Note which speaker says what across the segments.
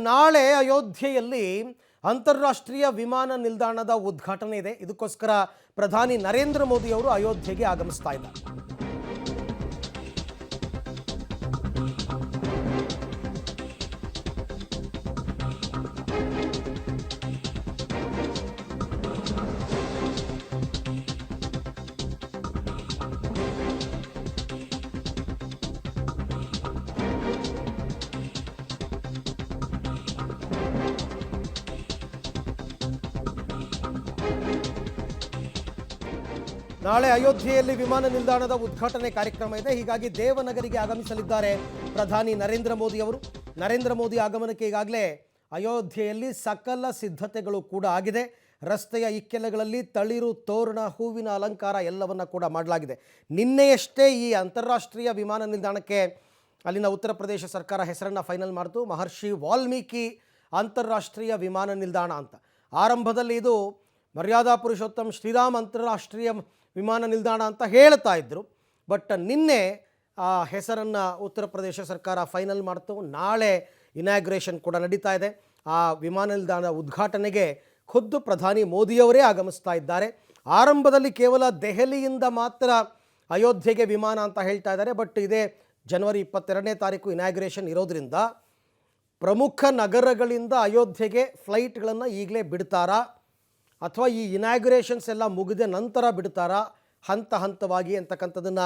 Speaker 1: ನಾಳೆ ಅಯೋಧ್ಯೆಯಲ್ಲಿ ಅಂತಾರಾಷ್ಟ್ರೀಯ ವಿಮಾನ ನಿಲ್ದಾಣದ ಉದ್ಘಾಟನೆ ಇದೆ. ಇದಕ್ಕೋಸ್ಕರ ಪ್ರಧಾನಿ ನರೇಂದ್ರ ಮೋದಿ ಅವರು ಅಯೋಧ್ಯೆಗೆ ಆಗಮಿಸ್ತಾ ಇದ್ದಾರೆ. ನಾಳೆ ಅಯೋಧ್ಯೆಯಲ್ಲಿ ವಿಮಾನ ನಿಲ್ದಾಣದ ಉದ್ಘಾಟನೆ ಕಾರ್ಯಕ್ರಮ ಇದೆ. ಹೀಗಾಗಿ ದೇವನಗರಿಗೆ ಆಗಮಿಸಲಿದ್ದಾರೆ ಪ್ರಧಾನಿ ನರೇಂದ್ರ ಮೋದಿ ಅವರು. ನರೇಂದ್ರ ಮೋದಿ ಆಗಮನಕ್ಕೆ ಈಗಾಗಲೇ ಅಯೋಧ್ಯೆಯಲ್ಲಿ ಸಕಲ ಸಿದ್ಧತೆಗಳು ಕೂಡ ಆಗಿದೆ. ರಸ್ತೆಯ ಇಕ್ಕೆಲಗಳಲ್ಲಿ ತಳಿರು, ತೋರಣ, ಹೂವಿನ ಅಲಂಕಾರ ಎಲ್ಲವನ್ನ ಕೂಡ ಮಾಡಲಾಗಿದೆ. ನಿನ್ನೆಯಷ್ಟೇ ಈ ಅಂತಾರಾಷ್ಟ್ರೀಯ ವಿಮಾನ ನಿಲ್ದಾಣಕ್ಕೆ ಅಲ್ಲಿನ ಉತ್ತರ ಪ್ರದೇಶ ಸರ್ಕಾರ ಹೆಸರನ್ನು ಫೈನಲ್ ಮಾಡಿತು. ಮಹರ್ಷಿ ವಾಲ್ಮೀಕಿ ಅಂತಾರಾಷ್ಟ್ರೀಯ ವಿಮಾನ ನಿಲ್ದಾಣ ಅಂತ. ಆರಂಭದಲ್ಲಿ ಇದು ಮರ್ಯಾದಾ ಪುರುಷೋತ್ತಮ್ ಶ್ರೀರಾಮ್ ಅಂತಾರಾಷ್ಟ್ರೀಯ ವಿಮಾನ ನಿಲ್ದಾಣ ಅಂತ ಹೇಳ್ತಾ ಇದ್ದರು. ಬಟ್ ನಿನ್ನೆ ಆ ಹೆಸರನ್ನು ಉತ್ತರ ಪ್ರದೇಶ ಸರ್ಕಾರ ಫೈನಲ್ ಮಾಡ್ತು. ನಾಳೆ ಇನಾಗ್ರೇಷನ್ ಕೂಡ ನಡೀತಾ ಇದೆ. ಆ ವಿಮಾನ ನಿಲ್ದಾಣದ ಉದ್ಘಾಟನೆಗೆ ಖುದ್ದು ಪ್ರಧಾನಿ ಮೋದಿಯವರೇ ಆಗಮಿಸ್ತಾ ಇದ್ದಾರೆ. ಆರಂಭದಲ್ಲಿ ಕೇವಲ ದೆಹಲಿಯಿಂದ ಮಾತ್ರ ಅಯೋಧ್ಯೆಗೆ ವಿಮಾನ ಅಂತ ಹೇಳ್ತಾ ಇದ್ದಾರೆ. ಬಟ್ ಇದೇ ಜನವರಿ 22ನೇ ತಾರೀಕು ಇನಾಗ್ರೇಷನ್ ಇರೋದ್ರಿಂದ ಪ್ರಮುಖ ನಗರಗಳಿಂದ ಅಯೋಧ್ಯೆಗೆ ಫ್ಲೈಟ್ಗಳನ್ನು ಈಗಲೇ ಬಿಡ್ತಾರಾ ಅಥವಾ ಈ ಇನಾಗ್ರೇಷನ್ಸ್ ಎಲ್ಲ ಮುಗಿದ ನಂತರ ಬಿಡ್ತಾರಾ ಹಂತ ಹಂತವಾಗಿ ಅಂತಕ್ಕಂಥದ್ದನ್ನು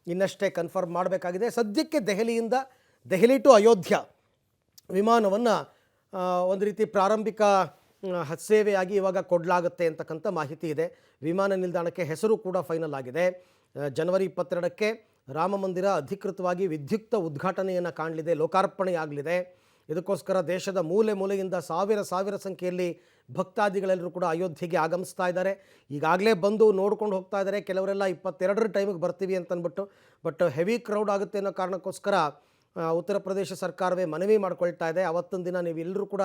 Speaker 1: ಇನ್ನಷ್ಟೇ ಕನ್ಫರ್ಮ್ ಮಾಡಬೇಕಾಗಿದೆ. ಸದ್ಯಕ್ಕೆ ದೆಹಲಿ ಟು ಅಯೋಧ್ಯ ವಿಮಾನವನ್ನು ಒಂದು ರೀತಿ ಪ್ರಾರಂಭಿಕ ಸೇವೆಯಾಗಿ ಇವಾಗ ಕೊಡಲಾಗುತ್ತೆ ಅಂತಕ್ಕಂಥ ಮಾಹಿತಿ ಇದೆ. ವಿಮಾನ ನಿಲ್ದಾಣಕ್ಕೆ ಹೆಸರು ಕೂಡ ಫೈನಲ್ ಆಗಿದೆ. ಜನವರಿ 22ಕ್ಕೆ ರಾಮ ಮಂದಿರ ಅಧಿಕೃತವಾಗಿ ವಿದ್ಯುಕ್ತ ಉದ್ಘಾಟನೆಯನ್ನು ಕಾಣಲಿದೆ, ಲೋಕಾರ್ಪಣೆಯಾಗಲಿದೆ. ಇದಕ್ಕೋಸ್ಕರ ದೇಶದ ಮೂಲೆ ಮೂಲೆಯಿಂದ ಸಾವಿರ ಸಂಖ್ಯೆಯಲ್ಲಿ ಭಕ್ತಾದಿಗಳೆಲ್ಲರೂ ಕೂಡ ಅಯೋಧ್ಯೆಗೆ ಆಗಮಿಸ್ತಾ ಇದ್ದಾರೆ. ಈಗಾಗಲೇ ಬಂದು ನೋಡ್ಕೊಂಡು ಹೋಗ್ತಾ ಇದ್ದಾರೆ. ಕೆಲವರೆಲ್ಲ 22ರ ಟೈಮಿಗೆ ಬರ್ತೀವಿ ಅಂತಂದ್ಬಿಟ್ಟು. ಬಟ್ ಹೆವಿ ಕ್ರೌಡ್ ಆಗುತ್ತೆ ಅನ್ನೋ ಕಾರಣಕ್ಕೋಸ್ಕರ ಉತ್ತರ ಪ್ರದೇಶ ಸರ್ಕಾರವೇ ಮನವಿ ಮಾಡ್ಕೊಳ್ತಾ ಇದೆ. ಅವತ್ತೊಂದು ದಿನ ನೀವು ಎಲ್ಲರೂ ಕೂಡ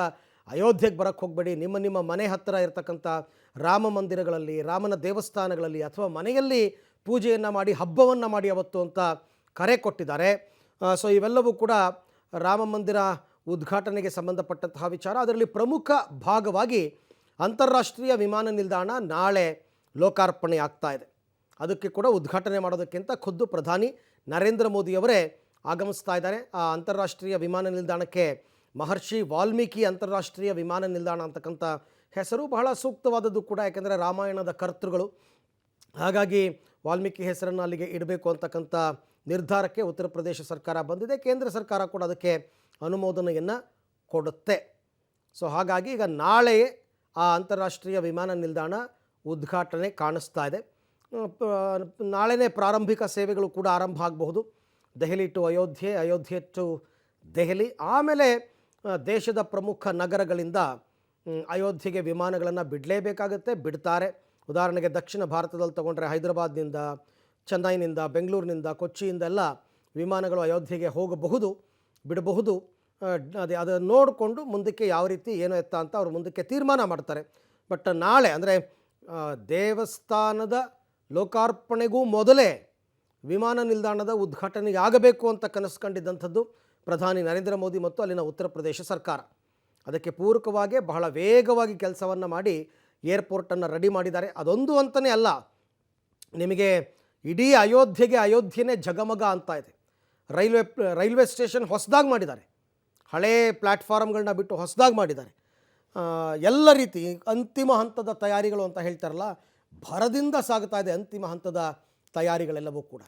Speaker 1: ಅಯೋಧ್ಯೆಗೆ ಬರೋಕ್ಕೆ ಹೋಗಬೇಡಿ, ನಿಮ್ಮ ಮನೆ ಹತ್ತಿರ ಇರತಕ್ಕಂಥ ರಾಮ ಮಂದಿರಗಳಲ್ಲಿ, ರಾಮನ ದೇವಸ್ಥಾನಗಳಲ್ಲಿ ಅಥವಾ ಮನೆಯಲ್ಲಿ ಪೂಜೆಯನ್ನು ಮಾಡಿ ಹಬ್ಬವನ್ನು ಮಾಡಿ ಅವತ್ತು ಅಂತ ಕರೆ ಕೊಟ್ಟಿದ್ದಾರೆ. ಸೊ ಇವೆಲ್ಲವೂ ಕೂಡ ರಾಮ ಮಂದಿರ ಉದ್ಘಾಟನೆಗೆ ಸಂಬಂಧಪಟ್ಟಂತಹ ವಿಚಾರ. ಅದರಲ್ಲಿ ಪ್ರಮುಖ ಭಾಗವಾಗಿ ಅಂತಾರಾಷ್ಟ್ರೀಯ ವಿಮಾನ ನಿಲ್ದಾಣ ನಾಳೆ ಲೋಕಾರ್ಪಣೆ ಆಗ್ತಾ ಇದೆ. ಅದಕ್ಕೆ ಕೂಡ ಉದ್ಘಾಟನೆ ಮಾಡೋದಕ್ಕಿಂತ ಖುದ್ದು ಪ್ರಧಾನಿ ನರೇಂದ್ರ ಮೋದಿಯವರೇ ಆಗಮಿಸ್ತಾ ಇದ್ದಾರೆ. ಆ ಅಂತಾರಾಷ್ಟ್ರೀಯ ವಿಮಾನ ನಿಲ್ದಾಣಕ್ಕೆ ಮಹರ್ಷಿ ವಾಲ್ಮೀಕಿ ಅಂತಾರಾಷ್ಟ್ರೀಯ ವಿಮಾನ ನಿಲ್ದಾಣ ಅಂತಕ್ಕಂಥ ಹೆಸರು ಬಹಳ ಸೂಕ್ತವಾದದ್ದು ಕೂಡ. ಯಾಕೆಂದರೆ ರಾಮಾಯಣದ ಕರ್ತೃಗಳು, ಹಾಗಾಗಿ ವಾಲ್ಮೀಕಿ ಹೆಸರನ್ನು ಅಲ್ಲಿಗೆ ಇಡಬೇಕು ಅಂತಕ್ಕಂಥ ನಿರ್ಧಾರಕ್ಕೆ ಉತ್ತರ ಪ್ರದೇಶ ಸರ್ಕಾರ ಬಂದಿದೆ. ಕೇಂದ್ರ ಸರ್ಕಾರ ಕೂಡ ಅದಕ್ಕೆ ಅನುಮೋದನೆಯನ್ನು ಕೊಡುತ್ತೆ. ಸೊ ಹಾಗಾಗಿ ಈಗ ನಾಳೆಯೇ ಆ ಅಂತಾರಾಷ್ಟ್ರೀಯ ವಿಮಾನ ನಿಲ್ದಾಣ ಉದ್ಘಾಟನೆ ಕಾಣಿಸ್ತಾ ಇದೆ. ನಾಳೆನೇ ಪ್ರಾರಂಭಿಕ ಸೇವೆಗಳು ಕೂಡ ಆರಂಭ ಆಗಬಹುದು. ದೆಹಲಿ ಟು ಅಯೋಧ್ಯೆ, ಅಯೋಧ್ಯೆ ಟು ದೆಹಲಿ, ಆಮೇಲೆ ದೇಶದ ಪ್ರಮುಖ ನಗರಗಳಿಂದ ಅಯೋಧ್ಯೆಗೆ ವಿಮಾನಗಳನ್ನು ಬಿಡಲೇಬೇಕಾಗುತ್ತೆ, ಬಿಡ್ತಾರೆ. ಉದಾಹರಣೆಗೆ ದಕ್ಷಿಣ ಭಾರತದಲ್ಲಿ ತೊಗೊಂಡ್ರೆ ಹೈದರಾಬಾದ್ನಿಂದ, ಚೆನ್ನೈನಿಂದ, ಬೆಂಗಳೂರಿನಿಂದ, ಕೊಚ್ಚಿಯಿಂದೆಲ್ಲ ವಿಮಾನಗಳು ಅಯೋಧ್ಯೆಗೆ ಹೋಗಬಹುದು, ಬಿಡಬಹುದು. ಅದನ್ನು ನೋಡಿಕೊಂಡು ಮುಂದಕ್ಕೆ ಯಾವ ರೀತಿ ಏನೋ ಎತ್ತ ಅಂತ ಅವರು ಮುಂದಕ್ಕೆ ತೀರ್ಮಾನ ಮಾಡ್ತಾರೆ. ಬಟ್ ನಾಳೆ ಅಂದರೆ ದೇವಸ್ಥಾನದ ಲೋಕಾರ್ಪಣೆಗೂ ಮೊದಲೇ ವಿಮಾನ ನಿಲ್ದಾಣದ ಉದ್ಘಾಟನೆಗೆ ಆಗಬೇಕು ಅಂತ ಕನಸು ಕಂಡಿದ್ದಂಥದ್ದು ಪ್ರಧಾನಿ ನರೇಂದ್ರ ಮೋದಿ ಮತ್ತು ಅಲ್ಲಿನ ಉತ್ತರ ಪ್ರದೇಶ ಸರ್ಕಾರ. ಅದಕ್ಕೆ ಪೂರಕವಾಗಿ ಬಹಳ ವೇಗವಾಗಿ ಕೆಲಸವನ್ನು ಮಾಡಿ ಏರ್ಪೋರ್ಟನ್ನು ರೆಡಿ ಮಾಡಿದ್ದಾರೆ. ಅದೊಂದು ಅಂತಲೇ ಅಲ್ಲ, ನಿಮಗೆ ಇಡೀ ಅಯೋಧ್ಯೆನೇ ಜಗಮಗ ಅಂತ ಇದೆ. ರೈಲ್ವೆ ಸ್ಟೇಷನ್ ಹೊಸದಾಗಿ ಮಾಡಿದ್ದಾರೆ, ಹಳೇ ಪ್ಲ್ಯಾಟ್ಫಾರ್ಮ್ಗಳನ್ನ ಬಿಟ್ಟು ಹೊಸದಾಗಿ ಮಾಡಿದ್ದಾರೆ. ಎಲ್ಲ ರೀತಿ ಅಂತಿಮ ಹಂತದ ತಯಾರಿಗಳು ಅಂತ ಹೇಳ್ತಾರಲ್ಲ, ಭರದಿಂದ ಸಾಗ್ತಾ ಇದೆ ಅಂತಿಮ ಹಂತದ ತಯಾರಿಗಳೆಲ್ಲವೂ ಕೂಡ.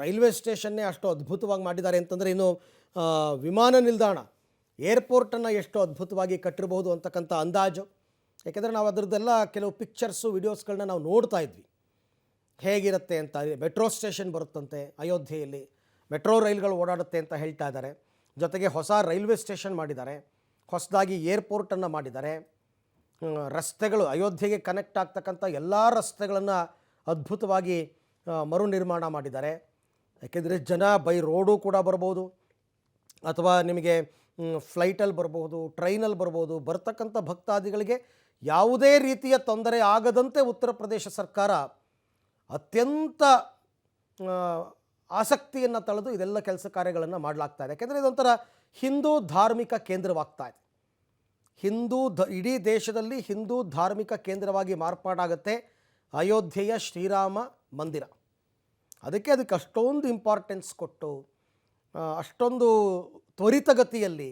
Speaker 1: ರೈಲ್ವೆ ಸ್ಟೇಷನ್ನೇ ಅಷ್ಟು ಅದ್ಭುತವಾಗಿ ಮಾಡಿದ್ದಾರೆ ಅಂತಂದರೆ ಇನ್ನು ವಿಮಾನ ನಿಲ್ದಾಣ, ಏರ್ಪೋರ್ಟನ್ನು ಎಷ್ಟು ಅದ್ಭುತವಾಗಿ ಕಟ್ಟಿರಬಹುದು ಅಂತಕ್ಕಂಥ ಅಂದಾಜು. ಯಾಕೆಂದರೆ ನಾವು ಅದರದ್ದೆಲ್ಲ ಕೆಲವು ಪಿಕ್ಚರ್ಸು, ವಿಡಿಯೋಸ್ಗಳನ್ನ ನಾವು ನೋಡ್ತಾ ಇದ್ವಿ ಹೇಗಿರುತ್ತೆ ಅಂತ. ಮೆಟ್ರೋ ಸ್ಟೇಷನ್ ಬರುತ್ತಂತೆ ಅಯೋಧ್ಯೆಯಲ್ಲಿ, ಮೆಟ್ರೋ ರೈಲ್ಗಳು ಓಡಾಡುತ್ತೆ ಅಂತ ಹೇಳ್ತಾ ಇದ್ದಾರೆ. ಜೊತೆಗೆ ಹೊಸ ರೈಲ್ವೆ ಸ್ಟೇಷನ್ ಮಾಡಿದ್ದಾರೆ, ಹೊಸದಾಗಿ ಏರ್ಪೋರ್ಟನ್ನು ಮಾಡಿದ್ದಾರೆ. ರಸ್ತೆಗಳು, ಅಯೋಧ್ಯೆಗೆ ಕನೆಕ್ಟ್ ಆಗ್ತಕ್ಕಂಥ ಎಲ್ಲ ರಸ್ತೆಗಳನ್ನು ಅದ್ಭುತವಾಗಿ ಮರು ನಿರ್ಮಾಣ ಮಾಡಿದ್ದಾರೆ. ಯಾಕೆಂದರೆ ಜನ ಬೈ ರೋಡು ಕೂಡ ಬರ್ಬೋದು, ಅಥವಾ ನಿಮಗೆ ಫ್ಲೈಟಲ್ಲಿ ಬರ್ಬೋದು, ಟ್ರೈನಲ್ಲಿ ಬರ್ಬೋದು. ಬರ್ತಕ್ಕಂಥ ಭಕ್ತಾದಿಗಳಿಗೆ ಯಾವುದೇ ರೀತಿಯ ತೊಂದರೆ ಆಗದಂತೆ ಉತ್ತರ ಪ್ರದೇಶ ಸರ್ಕಾರ ಅತ್ಯಂತ ಆಸಕ್ತಿಯನ್ನು ತಳೆದು ಇದೆಲ್ಲ ಕೆಲಸ ಕಾರ್ಯಗಳನ್ನು ಮಾಡಲಾಗ್ತಾ ಇದೆ. ಯಾಕೆಂದರೆ ಇದೊಂಥರ ಹಿಂದೂ ಧಾರ್ಮಿಕ ಕೇಂದ್ರವಾಗ್ತಾ ಇದೆ. ಇಡೀ ದೇಶದಲ್ಲಿ ಹಿಂದೂ ಧಾರ್ಮಿಕ ಕೇಂದ್ರವಾಗಿ ಮಾರ್ಪಾಡಾಗುತ್ತೆ ಅಯೋಧ್ಯೆಯ ಶ್ರೀರಾಮ ಮಂದಿರ. ಅದಕ್ಕೆ ಅಷ್ಟೊಂದು ಇಂಪಾರ್ಟೆನ್ಸ್ ಕೊಟ್ಟು ಅಷ್ಟೊಂದು ತ್ವರಿತಗತಿಯಲ್ಲಿ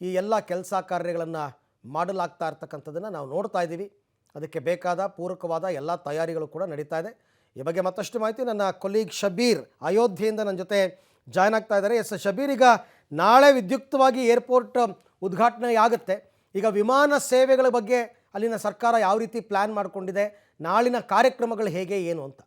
Speaker 1: ಈ ಎಲ್ಲ ಕೆಲಸ ಕಾರ್ಯಗಳನ್ನು ಮಾಡಲಾಗ್ತಾ ಇರ್ತಕ್ಕಂಥದ್ದನ್ನು ನಾವು ನೋಡ್ತಾ ಇದ್ದೀವಿ. ಅದಕ್ಕೆ ಬೇಕಾದ ಪೂರಕವಾದ ಎಲ್ಲ ತಯಾರಿಗಳು ಕೂಡ ನಡೀತಾ ಇದೆ. ಈ ಬಗ್ಗೆ ಮತ್ತಷ್ಟು ಮಾಹಿತಿ ನನ್ನ ಕೊಲೀಗ್ ಶಬೀರ್ ಅಯೋಧ್ಯೆಯಿಂದ ನನ್ನ ಜೊತೆ ಜಾಯ್ನ್ ಆಗ್ತಾ ಇದ್ದಾರೆ. ಎಸ್ ಶಬೀರ್, ಈಗ ನಾಳೆ ವಿದ್ಯುಕ್ತವಾಗಿ ಏರ್ಪೋರ್ಟ್ ಉದ್ಘಾಟನೆ ಆಗುತ್ತೆ. ಈಗ ವಿಮಾನ ಸೇವೆಗಳ ಬಗ್ಗೆ ಅಲ್ಲಿನ ಸರ್ಕಾರ ಯಾವ ರೀತಿ ಪ್ಲ್ಯಾನ್ ಮಾಡಿಕೊಂಡಿದೆ, ನಾಳಿನ ಕಾರ್ಯಕ್ರಮಗಳು ಹೇಗೆ ಏನು ಅಂತ?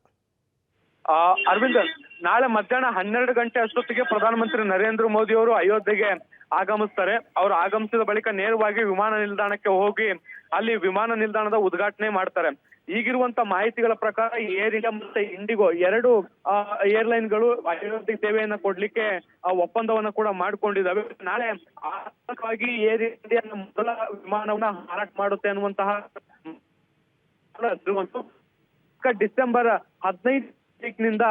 Speaker 2: ಅರವಿಂದ್, ನಾಳೆ ಮಧ್ಯಾಹ್ನ 12 ಗಂಟೆ ಅಷ್ಟೊತ್ತಿಗೆ ಪ್ರಧಾನಮಂತ್ರಿ ನರೇಂದ್ರ ಮೋದಿ ಅವರು ಅಯೋಧ್ಯೆಗೆ ಆಗಮಿಸ್ತಾರೆ. ಅವರು ಆಗಮಿಸಿದ ಬಳಿಕ ನೇರವಾಗಿ ವಿಮಾನ ನಿಲ್ದಾಣಕ್ಕೆ ಹೋಗಿ ಅಲ್ಲಿ ವಿಮಾನ ನಿಲ್ದಾಣದ ಉದ್ಘಾಟನೆ ಮಾಡ್ತಾರೆ. ಈಗಿರುವಂತ ಮಾಹಿತಿಗಳ ಪ್ರಕಾರ ಏರ್ ಇಂಡಿಯಾ ಮತ್ತೆ ಇಂಡಿಗೋ ಎರಡು ಏರ್ಲೈನ್ಗಳು ಅಯೋಧ್ಯೆ ಸೇವೆಯನ್ನ ಕೊಡ್ಲಿಕ್ಕೆ ಒಪ್ಪಂದವನ್ನ ಕೂಡ ಮಾಡ್ಕೊಂಡಿದ್ದಾವೆ. ನಾಳೆ ಆರ್ಥಿಕವಾಗಿ ಏರ್ ಇಂಡಿಯಾ ಮೊದಲ ವಿಮಾನವನ್ನ ಹಾರಾಟ ಮಾಡುತ್ತೆ ಅನ್ನುವಂತಹ ಡಿಸೆಂಬರ್ 15ನಿಂದ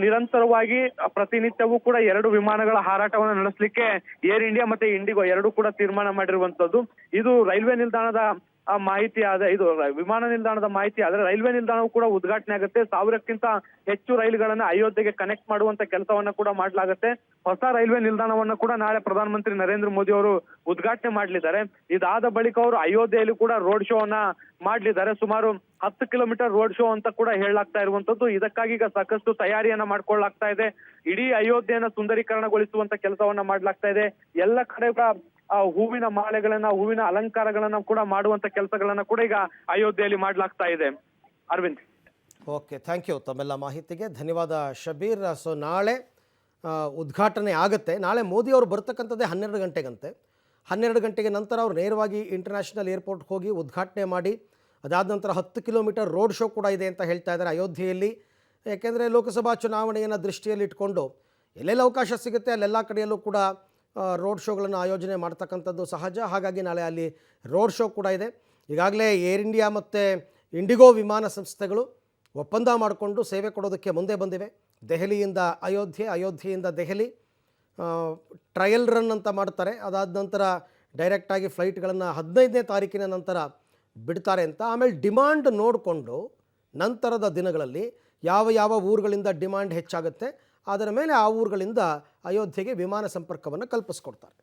Speaker 2: ನಿರಂತರವಾಗಿ ಪ್ರತಿನಿತ್ಯವೂ ಕೂಡ 2 ವಿಮಾನಗಳ ಹಾರಾಟವನ್ನು ನಡೆಸಲಿಕ್ಕೆ ಏರ್ ಇಂಡಿಯಾ ಮತ್ತೆ ಇಂಡಿಗೋ ಎರಡು ಕೂಡ ತೀರ್ಮಾನ ಮಾಡಿರುವಂತದ್ದು. ಇದು ರೈಲ್ವೆ ನಿಲ್ದಾಣದ ಮಾಹಿತಿ ಇದು ವಿಮಾನ ನಿಲ್ದಾಣದ ಮಾಹಿತಿ ಆದ್ರೆ ರೈಲ್ವೆ ನಿಲ್ದಾಣವು ಕೂಡ ಉದ್ಘಾಟನೆ ಆಗುತ್ತೆ. 1000ಕ್ಕಿಂತ ಹೆಚ್ಚು ರೈಲುಗಳನ್ನ ಅಯೋಧ್ಯೆಗೆ ಕನೆಕ್ಟ್ ಮಾಡುವಂತ ಕೆಲಸವನ್ನ ಕೂಡ ಮಾಡಲಾಗುತ್ತೆ. ಹೊಸ ರೈಲ್ವೆ ನಿಲ್ದಾಣವನ್ನ ಕೂಡ ನಾಳೆ ಪ್ರಧಾನಮಂತ್ರಿ ನರೇಂದ್ರ ಮೋದಿ ಅವರು ಉದ್ಘಾಟನೆ ಮಾಡಲಿದ್ದಾರೆ. ಇದಾದ ಬಳಿಕ ಅವರು ಅಯೋಧ್ಯೆಯಲ್ಲಿ ಕೂಡ ರೋಡ್ ಶೋ ಅನ್ನ ಮಾಡಲಿದ್ದಾರೆ. ಸುಮಾರು 10 ಕಿಲೋಮೀಟರ್ ರೋಡ್ ಶೋ ಅಂತ ಕೂಡ ಹೇಳಲಾಗ್ತಾ ಇರುವಂತದ್ದು. ಇದಕ್ಕಾಗಿ ಈಗ ಸಾಕಷ್ಟು ತಯಾರಿಯನ್ನ ಮಾಡ್ಕೊಳ್ಳಲಾಗ್ತಾ ಇದೆ. ಇಡೀ ಅಯೋಧ್ಯೆಯನ್ನ ಸುಂದರೀಕರಣಗೊಳಿಸುವಂತ ಕೆಲಸವನ್ನ ಮಾಡಲಾಗ್ತಾ ಇದೆ. ಎಲ್ಲ ಕಡೆ ಹೂವಿನ ಮಾಲೆಗಳನ್ನ, ಹೂವಿನ ಅಲಂಕಾರಗಳನ್ನ ಕೂಡ ಮಾಡುವಂತ ಕೆಲಸಗಳನ್ನ ಕೂಡ ಈಗ ಅಯೋಧ್ಯೆಯಲ್ಲಿ ಮಾಡಲಾಗ್ತಾ ಇದೆ. ಅರವಿಂದ್.
Speaker 1: ಓಕೆ, ಥ್ಯಾಂಕ್ ಯು ತಮ್ಮೆಲ್ಲ ಮಾಹಿತಿಗೆ ಧನ್ಯವಾದ ಶಬೀರ್. ಸೊ ನಾಳೆ ಉದ್ಘಾಟನೆ ಆಗುತ್ತೆ. ನಾಳೆ ಮೋದಿ ಅವರು ಬರ್ತಕ್ಕಂಥದ್ದೇ 12 ಗಂಟೆಗಂತೆ. 12 ಗಂಟೆಗೆ ನಂತರ ಅವರು ನೇರವಾಗಿ ಇಂಟರ್ನ್ಯಾಷನಲ್ ಏರ್ಪೋರ್ಟ್ಗೆ ಹೋಗಿ ಉದ್ಘಾಟನೆ ಮಾಡಿ ಅದಾದ ನಂತರ 10 ಕಿಲೋಮೀಟರ್ ರೋಡ್ ಶೋ ಕೂಡ ಇದೆ ಅಂತ ಹೇಳ್ತಾ ಇದ್ದಾರೆ ಅಯೋಧ್ಯೆಯಲ್ಲಿ. ಯಾಕೆಂದರೆ ಲೋಕಸಭಾ ಚುನಾವಣೆಯನ್ನು ದೃಷ್ಟಿಯಲ್ಲಿ ಇಟ್ಕೊಂಡು ಎಲ್ಲೆಲ್ಲಿ ಅವಕಾಶ ಸಿಗುತ್ತೆ ಅಲ್ಲೆಲ್ಲ ಕಡೆಯಲ್ಲೂ ಕೂಡ ರೋಡ್ ಶೋಗಳನ್ನು ಆಯೋಜನೆ ಮಾಡ್ತಕ್ಕಂಥದ್ದು ಸಹಜ. ಹಾಗಾಗಿ ನಾಳೆ ಅಲ್ಲಿ ರೋಡ್ ಶೋ ಕೂಡ ಇದೆ. ಈಗಾಗಲೇ ಏರ್ ಇಂಡಿಯಾ ಮತ್ತು ಇಂಡಿಗೋ ವಿಮಾನ ಸಂಸ್ಥೆಗಳು ಒಪ್ಪಂದ ಮಾಡಿಕೊಂಡು ಸೇವೆ ಕೊಡೋದಕ್ಕೆ ಮುಂದೆ ಬಂದಿವೆ. ದೆಹಲಿಯಿಂದ ಅಯೋಧ್ಯೆ, ಅಯೋಧ್ಯೆಯಿಂದ ದೆಹಲಿ ಟ್ರಯಲ್ ರನ್ ಅಂತ ಮಾಡ್ತಾರೆ. ಅದಾದ ನಂತರ ಡೈರೆಕ್ಟಾಗಿ ಫ್ಲೈಟ್ಗಳನ್ನು 15ನೇ ತಾರೀಕಿನ ನಂತರ ಬಿಡ್ತಾರೆ ಅಂತ. ಆಮೇಲೆ ಡಿಮಾಂಡ್ ನೋಡಿಕೊಂಡು ನಂತರದ ದಿನಗಳಲ್ಲಿ ಯಾವ ಊರುಗಳಿಂದ ಡಿಮಾಂಡ್ ಹೆಚ್ಚಾಗುತ್ತೆ ಅದರ ಮೇಲೆ ಆ ಊರುಗಳಿಂದ ಅಯೋಧ್ಯೆಗೆ ವಿಮಾನ ಸಂಪರ್ಕವನ್ನು ಕಲ್ಪಿಸ್ಕೊಡ್ತಾರೆ.